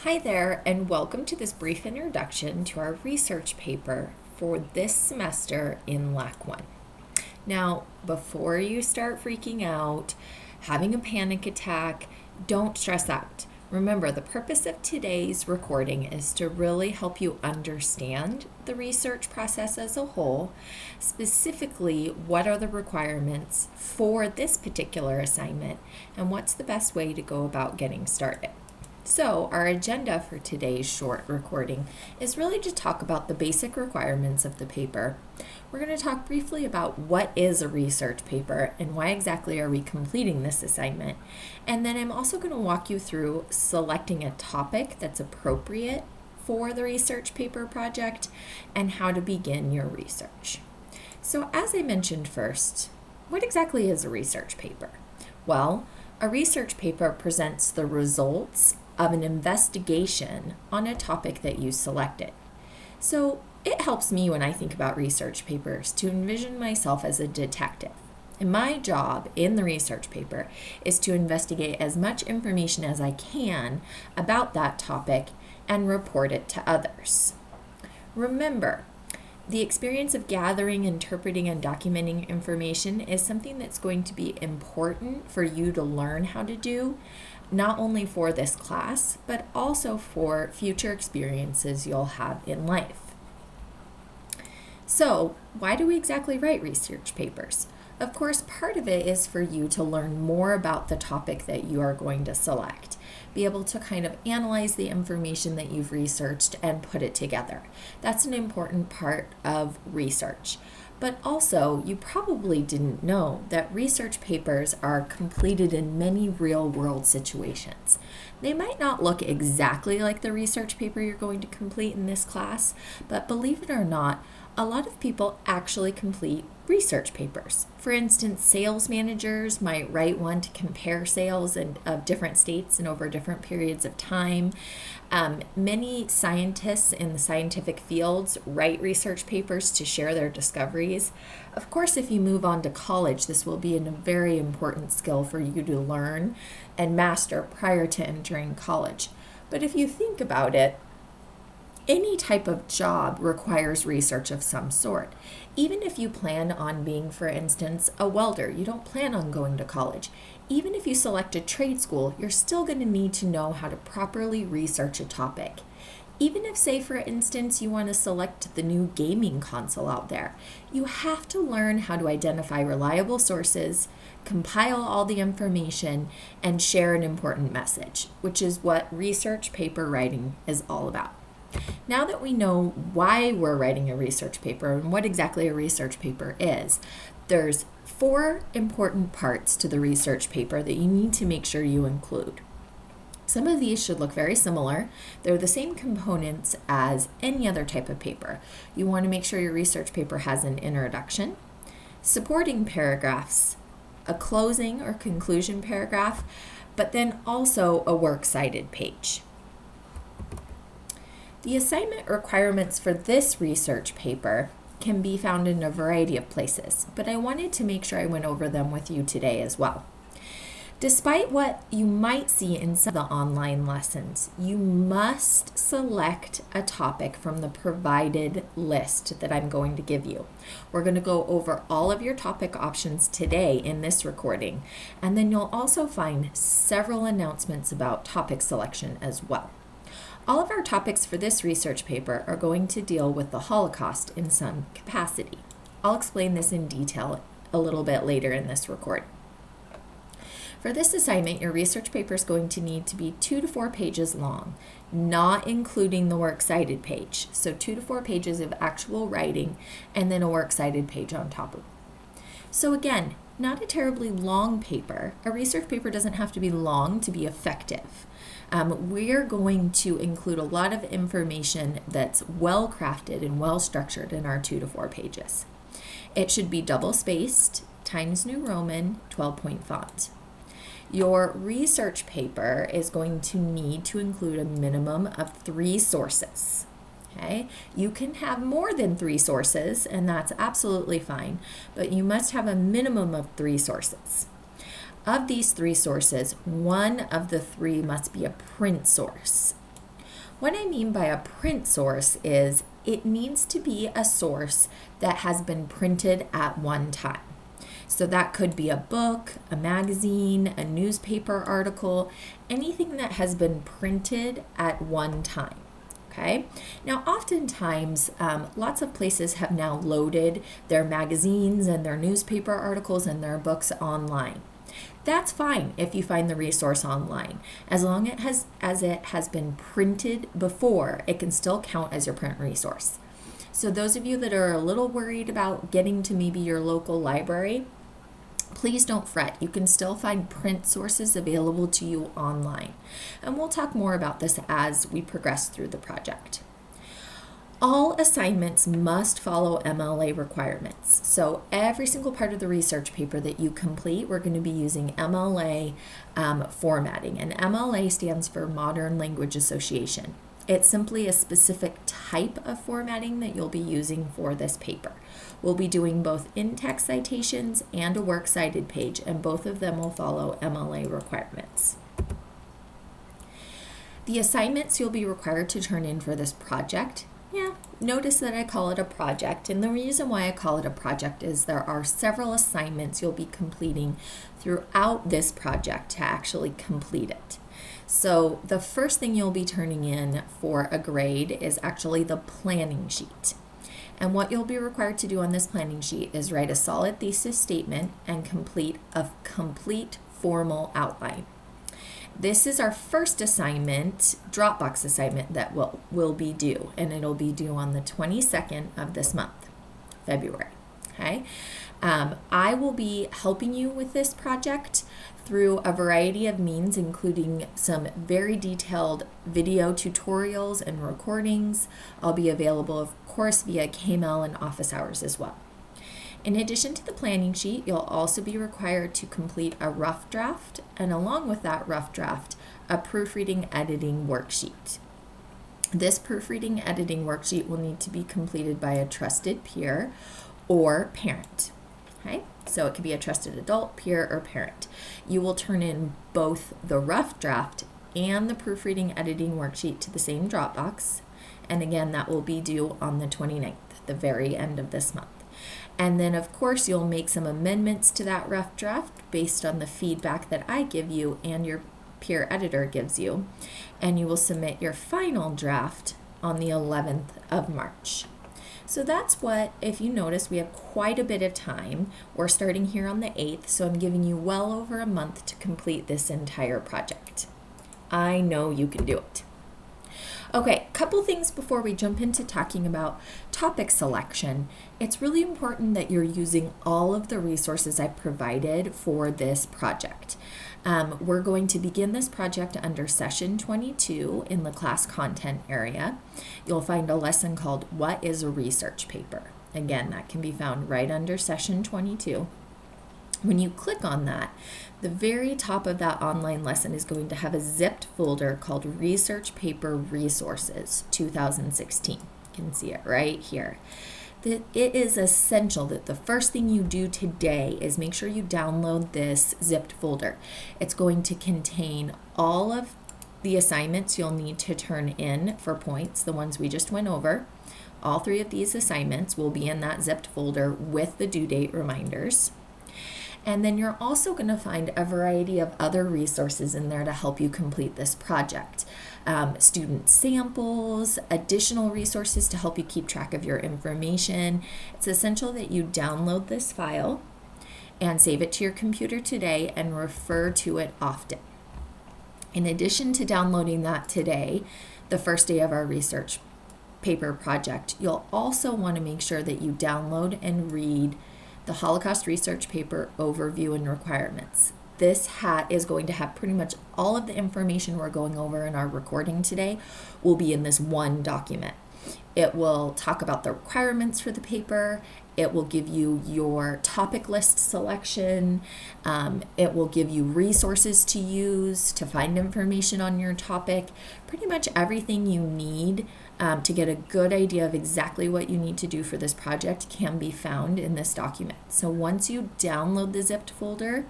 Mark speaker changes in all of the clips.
Speaker 1: Hi there, and welcome to this brief introduction to our research paper for this semester in LAC1. Now, before you start freaking out, having a panic attack, don't stress out. Remember, the purpose of today's recording is to really help you understand the research process as a whole, specifically what are the requirements for this particular assignment, and what's the best way to go about getting started. So our agenda for today's short recording is really to talk about the basic requirements of the paper. We're going to talk briefly about what is a research paper and why exactly are we completing this assignment. And then I'm also going to walk you through selecting a topic that's appropriate for the research paper project and how to begin your research. So as I mentioned first, what exactly is a research paper? Well, a research paper presents the results of an investigation on a topic that you selected. So it helps me when I think about research papers to envision myself as a detective. And my job in the research paper is to investigate as much information as I can about that topic and report it to others. Remember, the experience of gathering, interpreting, and documenting information is something that's going to be important for you to learn how to do, not only for this class, but also for future experiences you'll have in life. So, why do we exactly write research papers? Of course, part of it is for you to learn more about the topic that you are going to select. Be able to kind of analyze the information that you've researched and put it together. That's an important part of research. But also, you probably didn't know that research papers are completed in many real-world situations. They might not look exactly like the research paper you're going to complete in this class, but believe it or not, a lot of people actually complete research papers. For instance, sales managers might write one to compare sales of different states and over different periods of time. Many scientists in the scientific fields write research papers to share their discoveries. Of course, if you move on to college, this will be a very important skill for you to learn and master prior to entering college. But if you think about it, any type of job requires research of some sort. Even if you plan on being, for instance, a welder, you don't plan on going to college. Even if you select a trade school, you're still going to need to know how to properly research a topic. Even if, say, for instance, you want to select the new gaming console out there, you have to learn how to identify reliable sources, compile all the information, and share an important message, which is what research paper writing is all about. Now that we know why we're writing a research paper and what exactly a research paper is, there's 4 important parts to the research paper that you need to make sure you include. Some of these should look very similar. They're the same components as any other type of paper. You want to make sure your research paper has an introduction, supporting paragraphs, a closing or conclusion paragraph, but then also a works cited page. The assignment requirements for this research paper can be found in a variety of places, but I wanted to make sure I went over them with you today as well. Despite what you might see in some of the online lessons, you must select a topic from the provided list that I'm going to give you. We're going to go over all of your topic options today in this recording, and then you'll also find several announcements about topic selection as well. All of our topics for this research paper are going to deal with the Holocaust in some capacity. I'll explain this in detail a little bit later in this recording. For this assignment, your research paper is going to need to be 2 to 4 pages long, not including the works cited page. So 2 to 4 pages of actual writing and then a works cited page on top of it. So again, not a terribly long paper. A research paper doesn't have to be long to be effective. We're going to include a lot of information that's well crafted and well structured in our 2 to 4 pages. It should be double spaced, Times New Roman, 12-point font. Your research paper is going to need to include a minimum of 3 sources. Okay? You can have more than 3 sources, and that's absolutely fine, but you must have a minimum of 3 sources. Of these 3 sources, one of the 3 must be a print source. What I mean by a print source is it needs to be a source that has been printed at one time. So that could be a book, a magazine, a newspaper article, anything that has been printed at one time. Okay. Now, oftentimes, lots of places have now loaded their magazines and their newspaper articles and their books online. That's fine if you find the resource online. As long as it has been printed before, it can still count as your print resource. So those of you that are a little worried about getting to maybe your local library, please don't fret. You can still find print sources available to you online. And we'll talk more about this as we progress through the project. All assignments must follow MLA requirements. So every single part of the research paper that you complete, we're going to be using MLA formatting. And MLA stands for Modern Language Association. It's simply a specific type of formatting that you'll be using for this paper. We'll be doing both in-text citations and a works cited page, and both of them will follow MLA requirements. The assignments you'll be required to turn in for this project, notice that I call it a project, and the reason why I call it a project is there are several assignments you'll be completing throughout this project to actually complete it. So the first thing you'll be turning in for a grade is actually the planning sheet. And what you'll be required to do on this planning sheet is write a solid thesis statement and complete a complete formal outline. This is our first assignment, Dropbox assignment, that will be due, and it'll be due on the 22nd of this month, February. Okay, I will be helping you with this project through a variety of means, including some very detailed video tutorials and recordings. I'll be available, of course, via KMail and office hours as well. In addition to the planning sheet, you'll also be required to complete a rough draft, and along with that rough draft, a proofreading editing worksheet. This proofreading editing worksheet will need to be completed by a trusted peer or parent. Okay, so it could be a trusted adult, peer, or parent. You will turn in both the rough draft and the proofreading editing worksheet to the same Dropbox, and again, that will be due on the 29th, the very end of this month. And then, of course, you'll make some amendments to that rough draft based on the feedback that I give you and your peer editor gives you. And you will submit your final draft on the 11th of March. So that's what, if you notice, we have quite a bit of time. We're starting here on the 8th, so I'm giving you well over a month to complete this entire project. I know you can do it. Okay, couple things before we jump into talking about topic selection. It's really important that you're using all of the resources I provided for this project. We're going to begin this project under session 22 in the class content area. You'll find a lesson called What is a Research Paper? Again, that can be found right under session 22. When you click on that, the very top of that online lesson is going to have a zipped folder called Research Paper Resources 2016. You can see it right here. It is essential that the first thing you do today is make sure you download this zipped folder. It's going to contain all of the assignments you'll need to turn in for points, the ones we just went over. All 3 of these assignments will be in that zipped folder with the due date reminders. And then you're also going to find a variety of other resources in there to help you complete this project. Student samples, additional resources to help you keep track of your information. It's essential that you download this file and save it to your computer today and refer to it often. In addition to downloading that today, the first day of our research paper project, you'll also want to make sure that you download and read the Holocaust Research Paper Overview and Requirements. This is going to have pretty much all of the information we're going over in our recording today will be in this one document. It will talk about the requirements for the paper. It will give you your topic list selection. It will give you resources to use to find information on your topic. Pretty much everything you need to get a good idea of exactly what you need to do for this project can be found in this document. So once you download the zipped folder,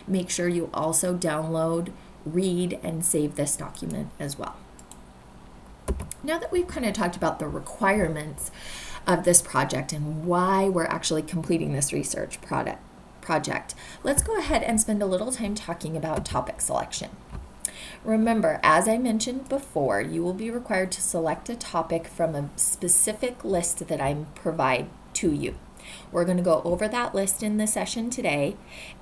Speaker 1: make sure you also download, read, and save this document as well. Now that we've kind of talked about the requirements of this project and why we're actually completing this research project, let's go ahead and spend a little time talking about topic selection. Remember, as I mentioned before, you will be required to select a topic from a specific list that I provide to you. We're going to go over that list in the session today.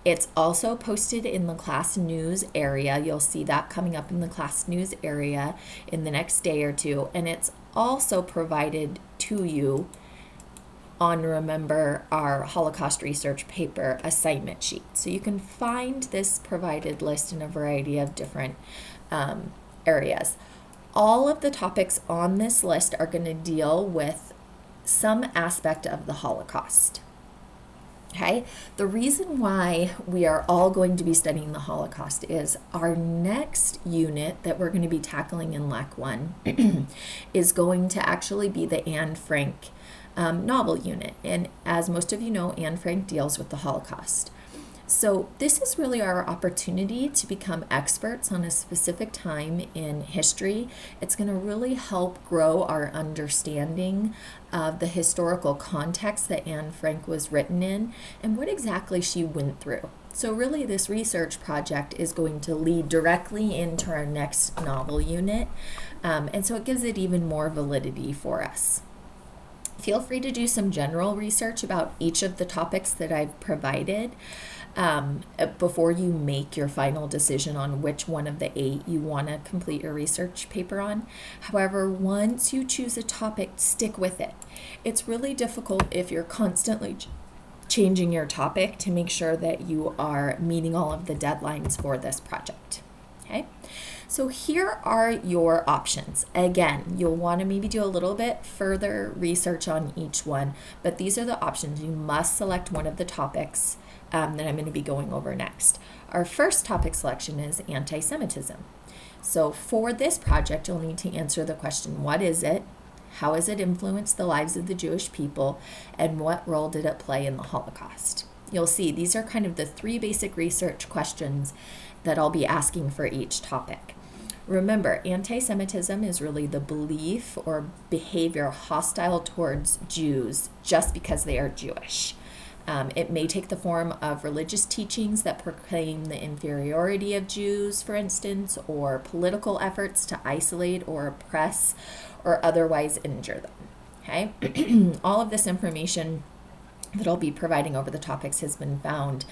Speaker 1: It's also posted in the class news area. You'll see that coming up in the class news area in the next day or two. And it's also provided to you on, remember, our Holocaust research paper assignment sheet. So you can find this provided list in a variety of different areas. All of the topics on this list are going to deal with some aspect of the Holocaust. Okay, the reason why we are all going to be studying the Holocaust is our next unit that we're going to be tackling in LAC1 is going to actually be the Anne Frank novel unit. And as most of you know, Anne Frank deals with the Holocaust. So this is really our opportunity to become experts on a specific time in history. It's going to really help grow our understanding of the historical context that Anne Frank was written in and what exactly she went through. So really this research project is going to lead directly into our next novel unit, and so it gives it even more validity for us. Feel free to do some general research about each of the topics that I've provided before you make your final decision on which one of the 8 you want to complete your research paper on. However, once you choose a topic, stick with it. It's really difficult if you're constantly changing your topic to make sure that you are meeting all of the deadlines for this project. Okay? So here are your options. Again, you'll want to maybe do a little bit further research on each one, but these are the options. You must select one of the topics that I'm going to be going over next. Our first topic selection is anti-Semitism. So for this project, you'll need to answer the question, what is it? How has it influenced the lives of the Jewish people? And what role did it play in the Holocaust? You'll see these are kind of the 3 basic research questions that I'll be asking for each topic. Remember, anti-Semitism is really the belief or behavior hostile towards Jews just because they are Jewish. It may take the form of religious teachings that proclaim the inferiority of Jews, for instance, or political efforts to isolate or oppress or otherwise injure them. Okay? All of this information that I'll be providing over the topics has been found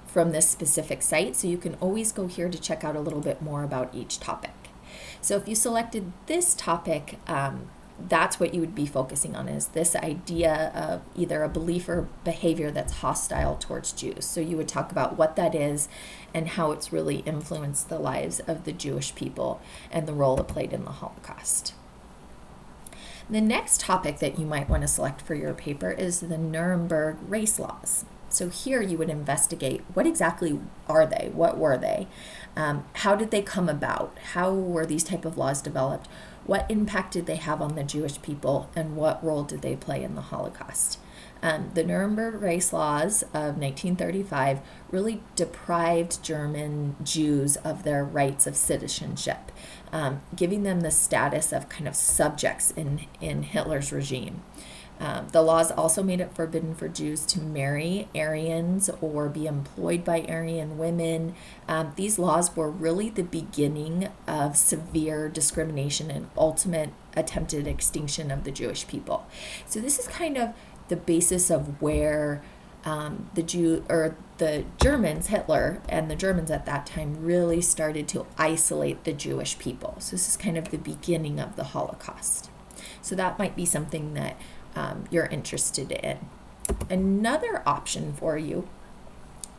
Speaker 1: from this specific site, so you can always go here to check out a little bit more about each topic. So if you selected this topic, that's what you would be focusing on, is this idea of either a belief or behavior that's hostile towards Jews. So you would talk about what that is and how it's really influenced the lives of the Jewish people and the role it played in the Holocaust. The next topic that you might want to select for your paper is the Nuremberg race laws. So here you would investigate what exactly are they, what were they, how did they come about, how were these type of laws developed, what impact did they have on the Jewish people, and what role did they play in the Holocaust. The Nuremberg race laws of 1935 really deprived German Jews of their rights of citizenship, giving them the status of kind of subjects in Hitler's regime. The laws also made it forbidden for Jews to marry Aryans or be employed by Aryan women. These laws were really the beginning of severe discrimination and ultimate attempted extinction of the Jewish people. So this is kind of the basis of where the Germans, Hitler and the Germans at that time, really started to isolate the Jewish people. So this is kind of the beginning of the Holocaust. So that might be something that you're interested in. Another option for you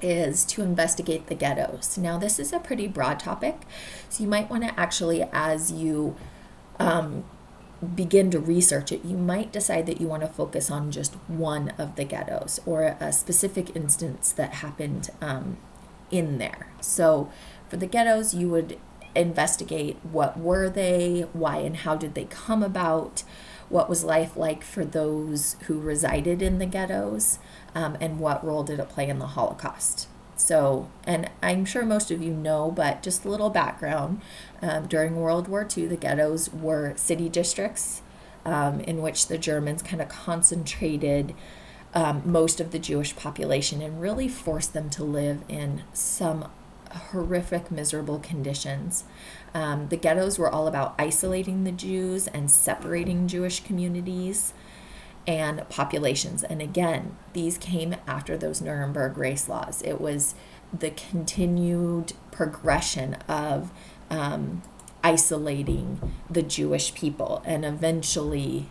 Speaker 1: is to investigate the ghettos. Now, this is a pretty broad topic, so you might want to actually, as you begin to research it, you might decide that you want to focus on just one of the ghettos or a specific instance that happened in there. So for the ghettos, you would investigate what were they, why and how did they come about, what was life like for those who resided in the ghettos, and what role did it play in the Holocaust. So, and I'm sure most of you know, but just a little background. During World War II, the ghettos were city districts in which the Germans kind of concentrated most of the Jewish population and really forced them to live in some horrific, miserable conditions. The ghettos were all about isolating the Jews and separating Jewish communities and populations. And again, these came after those Nuremberg race laws. It was the continued progression of isolating the Jewish people and eventually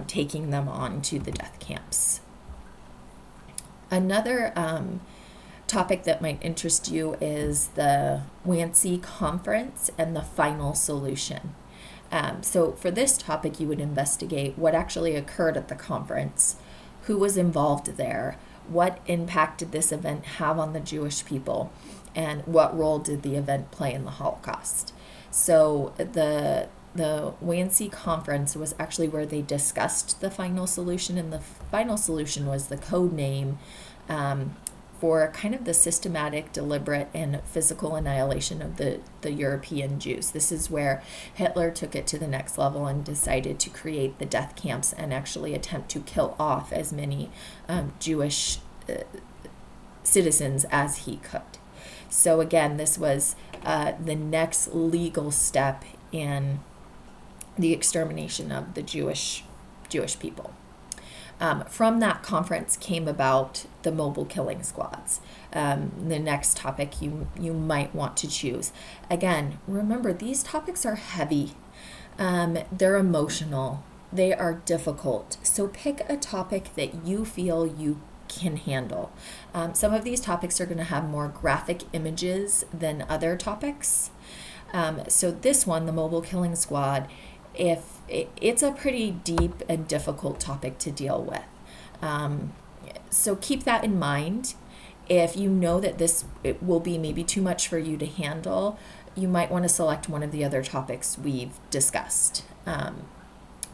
Speaker 1: taking them on to the death camps. Another topic that might interest you is the Wannsee Conference and the final solution. So for this topic, you would investigate what actually occurred at the conference, who was involved there, what impact did this event have on the Jewish people, and what role did the event play in the Holocaust. So the Wannsee Conference was actually where they discussed the final solution, and the final solution was the code name for kind of the systematic, deliberate, and physical annihilation of the European Jews. This is where Hitler took it to the next level and decided to create the death camps and actually attempt to kill off as many Jewish citizens as he could. So again, this was the next legal step in the extermination of the Jewish people. From that conference came about the mobile killing squads. The next topic you might want to choose. Again, remember, these topics are heavy. They're emotional. They are difficult. So pick a topic that you feel you can handle. Some of these topics are going to have more graphic images than other topics. So this one, the mobile killing squad, it's a pretty deep and difficult topic to deal with. So keep that in mind. If you know that it will be maybe too much for you to handle, you might want to select one of the other topics we've discussed.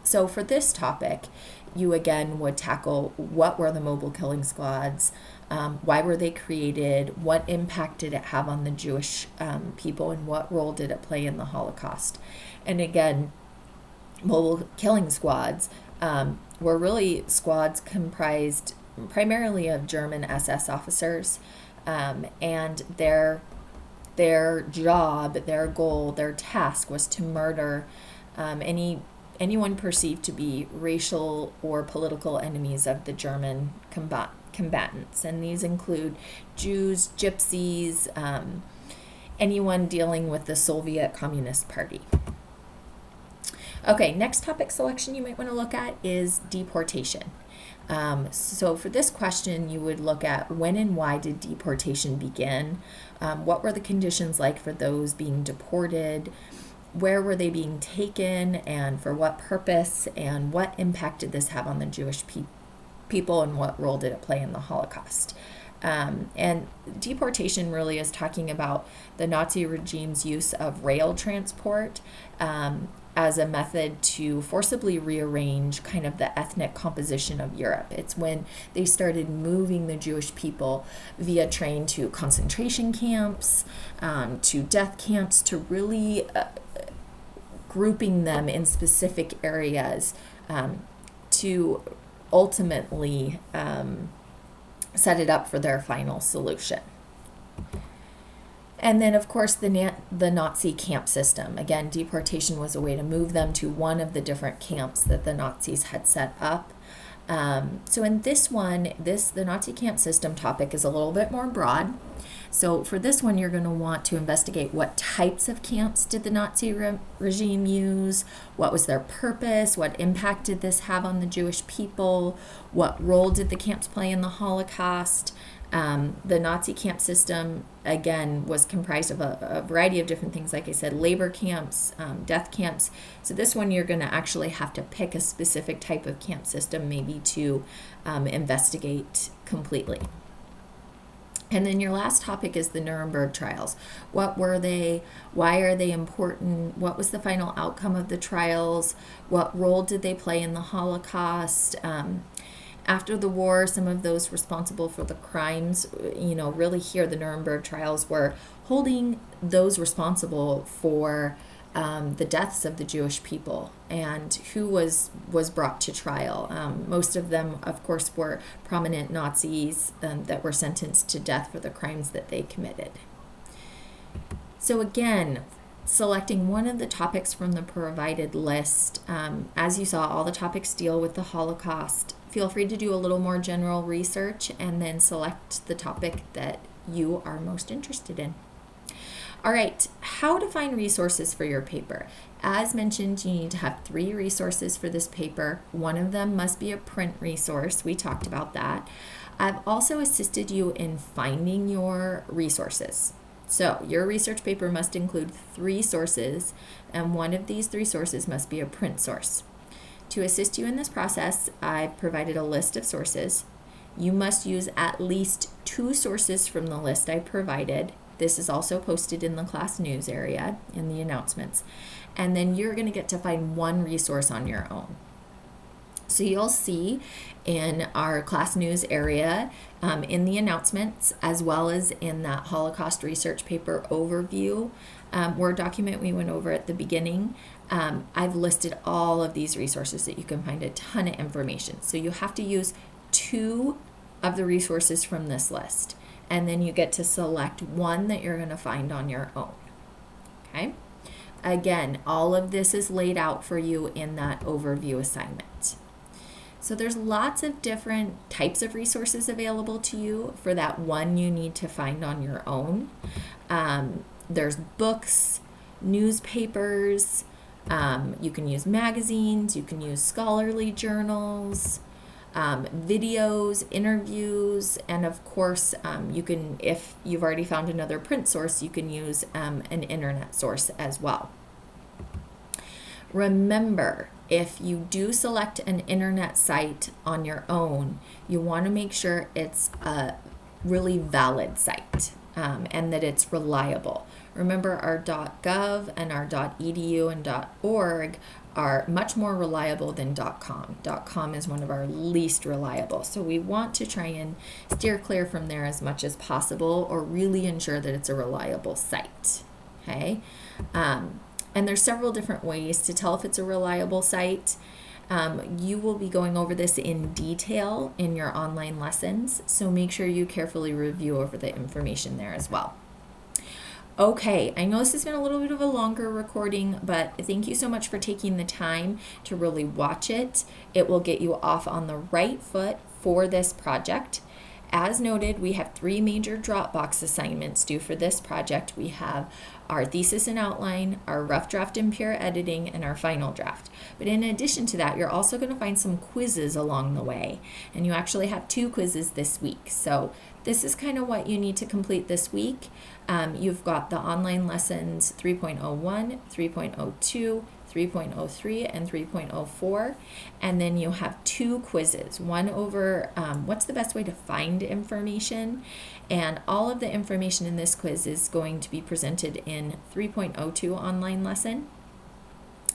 Speaker 1: So for this topic, you again would tackle what were the mobile killing squads, why were they created, what impact did it have on the Jewish people, and what role did it play in the Holocaust. And again, mobile killing squads were really squads comprised primarily of German SS officers, and their job, their goal, their task was to murder anyone perceived to be racial or political enemies of the German combatants. And these include Jews, gypsies, anyone dealing with the Soviet Communist Party. Okay, next topic selection you might want to look at is deportation. So for this question, you would look at when and why did deportation begin? What were the conditions like for those being deported? Where were they being taken and for what purpose? And what impact did this have on the Jewish people, and what role did it play in the Holocaust? And deportation really is talking about the Nazi regime's use of rail transport as a method to forcibly rearrange kind of the ethnic composition of Europe. It's when they started moving the Jewish people via train to concentration camps, to death camps, to really grouping them in specific areas to ultimately set it up for their final solution. And then, of course, the Nazi camp system. Again, deportation was a way to move them to one of the different camps that the Nazis had set up. So in this one, the Nazi camp system topic is a little bit more broad. So for this one, you're going to want to investigate what types of camps did the Nazi regime use, what was their purpose, what impact did this have on the Jewish people, what role did the camps play in the Holocaust. The Nazi camp system, again, was comprised of a variety of different things, like I said, labor camps, death camps. So this one you're going to actually have to pick a specific type of camp system maybe to investigate completely. And then your last topic is the Nuremberg trials. What were they? Why are they important? What was the final outcome of the trials? What role did they play in the Holocaust? After the war, some of those responsible for the crimes, really here, the Nuremberg trials were holding those responsible for the deaths of the Jewish people and who was brought to trial. Most of them, of course, were prominent Nazis that were sentenced to death for the crimes that they committed. So again, selecting one of the topics from the provided list. As you saw, all the topics deal with the Holocaust. Feel free to do a little more general research and then select the topic that you are most interested in. All right, how to find resources for your paper. As mentioned, you need to have 3 resources for this paper. One of them must be a print resource. We talked about that. I've also assisted you in finding your resources. So your research paper must include 3 sources, and one of these 3 sources must be a print source. To assist you in this process, I've provided a list of sources. You must use at least 2 sources from the list I provided. This is also posted in the class news area in the announcements. And then you're going to get to find 1 resource on your own. So you'll see in our class news area, in the announcements, as well as in that Holocaust research paper overview Word document we went over at the beginning, I've listed all of these resources that you can find a ton of information. So you have to use 2 of the resources from this list, and then you get to select one that you're going to find on your own. Okay? Again, all of this is laid out for you in that overview assignment. So there's lots of different types of resources available to you for that one you need to find on your own. There's books, newspapers, you can use magazines, you can use scholarly journals, videos, interviews, and of course, you can, if you've already found another print source, you can use an internet source as well. Remember, if you do select an internet site on your own, you want to make sure it's a really valid site and that it's reliable. Remember, our .gov and our .edu and .org are much more reliable than .com. .com is one of our least reliable, so we want to try and steer clear from there as much as possible, or really ensure that it's a reliable site. Okay, and there's several different ways to tell if it's a reliable site. You will be going over this in detail in your online lessons, so make sure you carefully review over the information there as well. Okay, I know this has been a little bit of a longer recording, but thank you so much for taking the time to really watch it. It will get you off on the right foot for this project. As noted, we have 3 major Dropbox assignments due for this project. We have our thesis and outline, our rough draft and peer editing, and our final draft. But in addition to that, you're also going to find some quizzes along the way. And you actually have 2 quizzes this week. So this is kind of what you need to complete this week. You've got the online lessons 3.01, 3.02, 3.03, and 3.04, and then you have 2 quizzes, one over what's the best way to find information, and all of the information in this quiz is going to be presented in 3.02 online lesson.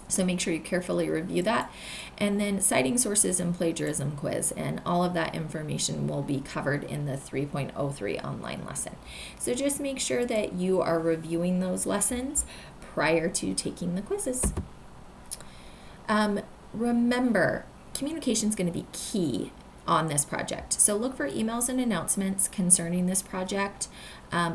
Speaker 1: So make sure you carefully review that. And then citing sources and plagiarism quiz, and all of that information will be covered in the 3.03 online lesson. So just make sure that you are reviewing those lessons prior to taking the quizzes. Remember, communication is going to be key on this project. So look for emails and announcements concerning this project.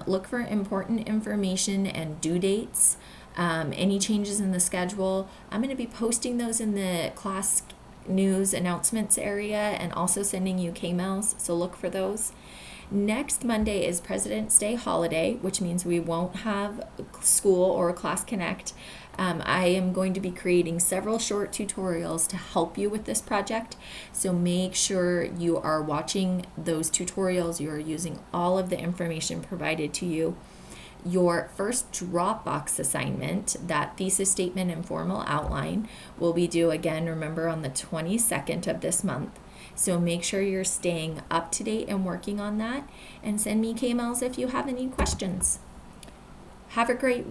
Speaker 1: Look for important information and due dates. Any changes in the schedule. I'm going to be posting those in the class news announcements area and also sending you K-mails, so look for those. Next Monday is President's Day holiday, which means we won't have school or Class Connect. I am going to be creating several short tutorials to help you with this project, so make sure you are watching those tutorials. You are using all of the information provided to you. Your first Dropbox assignment, that thesis statement and formal outline, will be due again, remember, on the 22nd of this month. So make sure you're staying up to date and working on that, and send me K-mails if you have any questions. Have a great